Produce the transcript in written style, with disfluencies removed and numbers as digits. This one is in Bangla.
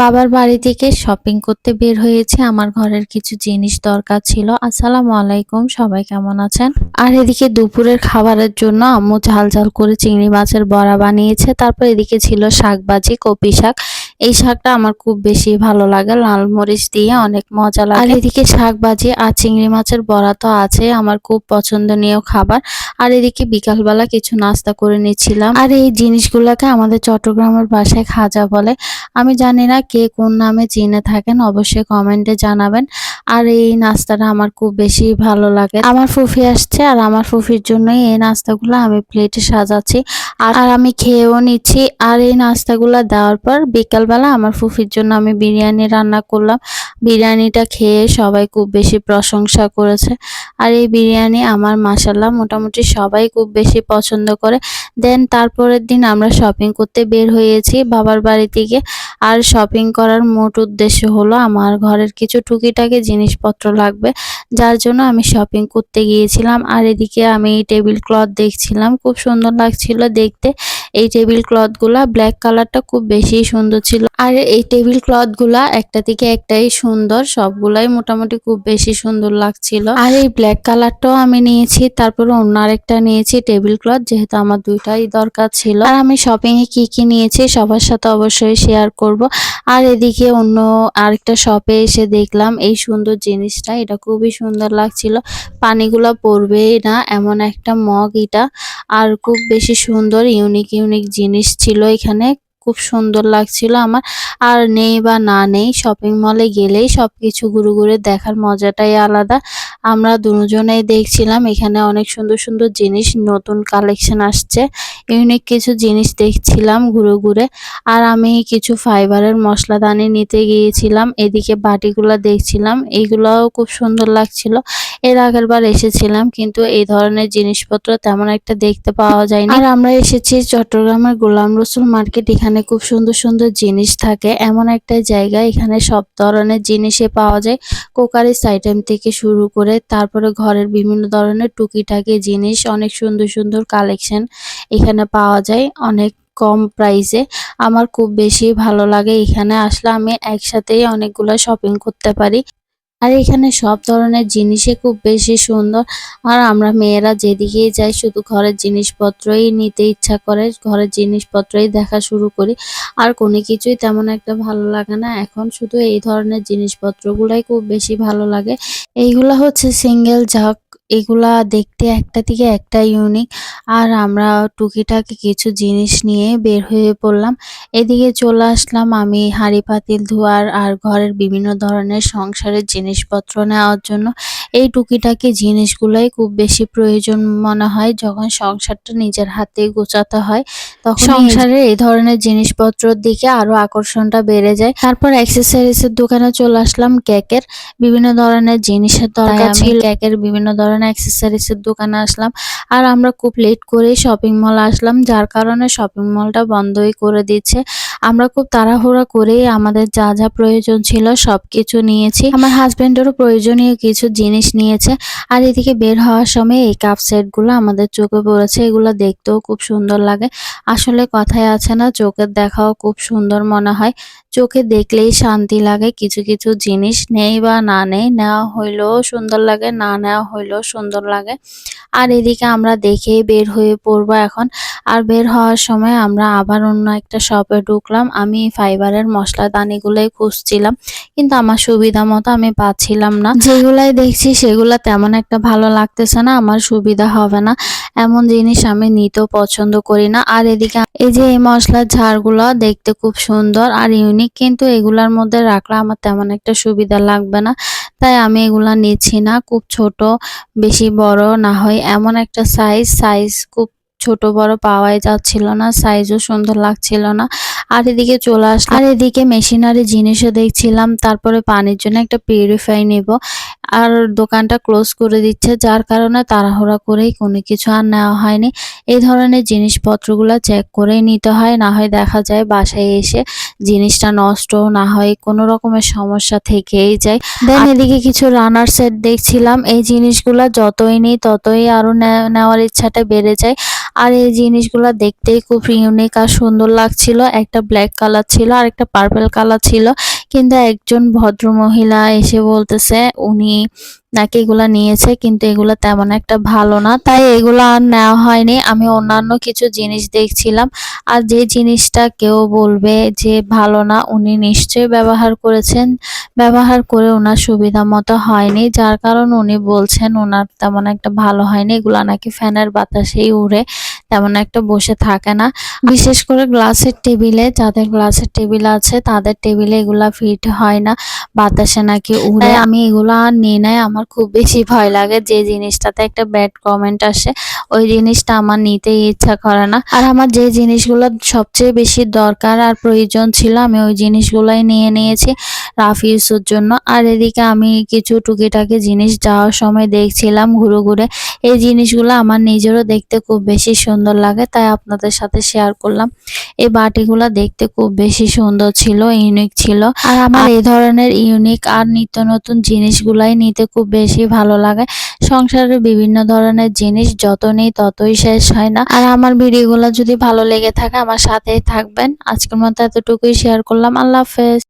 বাবার বাড়ি থেকে শপিং করতে বের হয়েছে। আমার ঘরের কিছু জিনিস দরকার ছিল। আসসালামু আলাইকুম, সবাই কেমন আছেন? আর এদিকে দুপুরের খাবারের জন্য আম্মু ঝাল ঝাল করে চিংড়ি মাছের বড়া বানিয়েছে। তারপর এদিকে ছিল শাক ভাজি, কপি শাক। এই শাকটা আমার খুব বেশি ভালো লাগে, লাল মরিচ দিয়ে অনেক মজা লাগে। আর এদিকে শাক ভাজি আর চিংড়ি মাছের বড়া তো আছে, আমার খুব পছন্দনীয় খাবার। আর এদিকে বিকালবেলা কিছু নাস্তা করে নিচ্ছিলাম। আর এই জিনিসগুলোকে আমাদের চট্টগ্রামের ভাষায় খাজা বলে। আমি জানি না কে কোন নামে চিনে থাকেন, অবশ্যই কমেন্টে জানাবেন। আর এই নাস্তাটা আমার খুব বেশি ভালো লাগে। আমার ফুফি আসছে আর আমার ফুফির জন্যই এই নাস্তাগুলো আমি প্লেটে সাজাচ্ছি আর আমি খেয়েও নিচ্ছি। আর এই নাস্তাগুলো দেওয়ার পর বিকালবেলা আমার ফুফির জন্য আমি বিরিয়ানি রান্না করলাম। বিরিয়ানিটা খেয়ে সবাই খুব বেশি প্রশংসা করেছে। আর এই বিরিয়ানি আমার মাশাআল্লাহ মোটামুটি সবাই খুব বেশি পছন্দ করে। দেন তারপরের দিন আমরা শপিং করতে বের হয়েছি বাবার বাড়ি থেকে। আর শপিং করার মোট উদ্দেশ্য হলো আমার ঘরের কিছু টুকিটাকি জিনিসপত্র লাগবে, যার জন্য আমি শপিং করতে গিয়েছিলাম। আর এদিকে আমি টেবিল ক্লথ দেখছিলাম, খুব সুন্দর লাগছিল দেখতে। এই টেবিল ক্লথগুলা ব্ল্যাক কালারটা খুব বেশি সুন্দর ছিল। আর এই টেবিল ক্লথগুলা একটা থেকে একটাই সুন্দর, সবগুলাই মোটামুটি খুব বেশি সুন্দর লাগছিল। আর এই ব্ল্যাক কালারটাও আমি নিয়েছি, তারপরে অন্য আরেকটা নিয়েছি টেবিল ক্লথ, যেহেতু আমার দুইটাই দরকার ছিল। আর আমি শপিং এ কি কি নিয়েছি সবার সাথে অবশ্যই শেয়ার করব। আর এদিকে অন্য আরেকটা শপে এসে দেখলাম এই সুন্দর জিনিসটা, এটা খুবই সুন্দর লাগছিল। পানিগুলো পড়বেই না এমন একটা মগ এটা। আর খুব বেশি সুন্দর ইউনিক ইউনিক জিনিস ছিল এখানে, খুব সুন্দর লাগছিল আমার। আর নেই বা না নেই, শপিং মলে গেলেই সবকিছু ঘুরে ঘুরে দেখার মজাটাই আলাদা। আমরা দুজনেই দেখছিলাম এখানে অনেক সুন্দর সুন্দর জিনিস, নতুন কালেকশন আসছে, ইউনিক কিছু জিনিস দেখছিলাম ঘুরে ঘুরে। আর আমি কিছু ফাইবারের মশলাদানি নিতে গিয়েছিলাম। এদিকে বাটিগুলো দেখছিলাম, এইগুলাও খুব সুন্দর লাগছিল। এর আগের বার এসেছিলাম কিন্তু এই ধরনের জিনিসপত্র তেমন একটা দেখতে পাওয়া যায়নি। আর আমরা এসেছি চট্টগ্রামের গোলাম রসুল মার্কেট। এখানে খুব সুন্দর সুন্দর জিনিস থাকে, এমন একটা জায়গা এখানে সব ধরনের জিনিসই পাওয়া যায়। কোকারিস আইটেম থেকে শুরু করে তারপরে ঘরের বিভিন্ন ধরনের টুকিটাকি জিনিস, অনেক সুন্দর সুন্দর কালেকশন এখানে পাওয়া যায় অনেক কম প্রাইসে। আমার খুব বেশি ভালো লাগে, এখানে আসলে আমি একসাথেই অনেকগুলো শপিং করতে পারি। আর এখানে সব ধরনের জিনিসই খুব বেশি সুন্দর। আর আমরা মেয়েরা যেদিকেই যাই শুধু ঘরের জিনিসপত্রই নিতে ইচ্ছা করে, ঘরের জিনিসপত্রই দেখা শুরু করি। আর কোনো কিছুই তেমন একটা ভালো লাগে না, এখন শুধু এই ধরনের জিনিসপত্রগুলাই খুব বেশি ভালো লাগে। এইগুলা হচ্ছে সিঙ্গেল জাগ, এগুলা দেখতে একটা থেকে একটা ইউনিক। আর আমরা টুকিটাকি কিছু জিনিস নিয়ে বের হয়ে পড়লাম। এদিকে চলে আসলাম আমি হাঁড়ি পাতিল ধোয়ার আর ঘরের বিভিন্ন ধরনের সংসারের জিনিসপত্র নেওয়ার জন্য। এই টুকিটাকি জিনিসগুলাই খুব বেশি প্রয়োজন মনে হয় যখন সংসারটা নিজের হাতে গোছাতে হয়, তখন সংসারের এই ধরনের জিনিসপত্রের দিকে আরো আকর্ষণটা বেড়ে যায়। তারপর অ্যাক্সেসরিজের দোকানে চলে আসলাম, কেকের বিভিন্ন ধরনের জিনিসের দরকার ছিল, কেকের বিভিন্ন ধরনের অ্যাক্সেসরিজের দোকানে আসলাম। আর আমরা খুব লেট করে শপিং মল আসলাম, যার কারণে শপিং মলটা বন্ধই করে দিচ্ছে। আমরা খুব তাড়াহুড়া করেই আমাদের যা যা প্রয়োজন ছিল সবকিছু নিয়েছি। আমার হাজবেন্ডেরও প্রয়োজনীয় কিছু জিনিস নিয়েছে। আর এদিকে বের হওয়ার সময় এই কাপ সেটগুলো আমাদের চোখে পড়েছে, এগুলো দেখতেও খুব সুন্দর লাগে। আসলে কথায় আছে না, চোখের দেখাও খুব সুন্দর মনে হয়, চোখে দেখলেই শান্তি লাগে। কিছু কিছু জিনিস নেই বা না নেই, নেওয়া হইলেও সুন্দর লাগে, না নেওয়া হইলেও সুন্দর লাগে। আর এদিকে আমরা দেখেই বের হয়ে পড়বো এখন। আর বের হওয়ার সময় আমরা আবার অন্য একটা শপে ঢুকলাম। আমি ফাইবারের মশলাদানিগুলোই খুঁজছিলাম, কিন্তু আমার সুবিধা মতো আমি পাচ্ছিলাম না। যেগুলাই দেখছি সেগুলা তেমন একটা ভালো লাগতেছে না, আমার সুবিধা হবে না এমন জিনিস আমি নিতেও পছন্দ করি না। আর এদিকে এই যে এই মশলার ঝাড়গুলো দেখতে খুব সুন্দর আর ইউনিক, কিন্তু এগুলার মধ্যে রাখলে আমার তেমন একটা সুবিধা লাগবে না, তাই আমি এগুলা নিচ্ছি না। খুব ছোট, বেশি বড় না হয় এমন একটা সাইজ খুব ছোট বড় পাওয়াই যাচ্ছিল না, সাইজও সুন্দর লাগছিল না। আর এদিকে চলে আসলাম, আর এদিকে মেশিনারি জিনিসও দেখছিলাম। তারপরে পানির জন্য একটা পিউরিফাই নেব, আর দোকানটা ক্লোজ করে দিচ্ছে, যার কারণে তাড়াহুড়া করেই কোনো কিছু আর নেওয়া হয়নি। এই ধরনের জিনিসপত্রগুলো চেক করে নিতে হয়, না হয় দেখা যায় বাসায় এসে জিনিসটা নষ্ট, না হয় কোনো রকমের সমস্যা থেকেই যায়। দেন এদিকে কিছু রানার সেট দেখছিলাম, এই জিনিসগুলা যতই নিই ততই আরো নেওয়ার ইচ্ছাটা বেড়ে যায়। আর এই জিনিসগুলা দেখতেই খুব ইউনিক আর সুন্দর লাগছিল। একটা ব্ল্যাক কালার ছিল আর একটা পার্পল কালার ছিল, কিন্তু একজন ভদ্র মহিলা এসে বলতেছে উনি নাকি এগুলা নিয়েছে, কিন্তু এগুলা তেমন একটা ভালো না, তাই এগুলা আর নেওয়া হয়নি। আমি অন্যান্য কিছু জিনিস দেখছিলাম, আর যে জিনিসটা কেউ বলবে যে ভালো না, উনি নিশ্চয়ই ব্যবহার করেছেন, ব্যবহার করে ওনার সুবিধা মতো হয়নি, যার কারণ উনি বলছেন ওনার তেমন একটা ভালো হয়নি। এগুলা নাকি ফ্যানের বাতাসেই উড়ে, তেমন একটা বসে থাকে না। বিশেষ করে গ্লাসের টেবিলে, যাদের গ্লাসের টেবিল আছে তাদের টেবিলে এগুলা ফিট হয় না, বাতাসে নাকি উড়ে। আমি এগুলা আর নিই নাই, আমার খুব বেশি ভয় লাগে যে জিনিসটাতে একটা ব্যাড কমেন্ট আসে, ওই জিনিসটা আমার নিতেই ইচ্ছা করে না। আর আমার যে জিনিসগুলো সবচেয়ে বেশি দরকার আর প্রয়োজন ছিল, আমি ওই জিনিসগুলাই নিয়ে নিয়েছি রাফ ইউজের জন্য। আর এদিকে আমি কিছু টুকিটাকি জিনিস যাওয়ার সময় দেখছিলাম ঘুরে ঘুরে। এই জিনিসগুলো আমার নিজেরও দেখতে খুব বেশি সুন্দর লাগে, তাই আপনাদের সাথে শেয়ার করলাম। এই বাটিগুলো দেখতে খুব বেশি সুন্দর ছিল, ইউনিক ছিল। আর আমার এই ধরনের ইউনিক আর নিত্য নতুন জিনিসগুলাই নিতে খুব বেশি ভালো লাগে। সংসারের বিভিন্ন ধরনের জিনিস যত নেই ততই শেষ হয় না। আর আমার ভিডিওগুলো যদি ভালো লেগে থাকে আমার সাথেই থাকবেন। আজকের মতো এতটুকুই শেয়ার করলাম। আল্লাহ হাফেজ।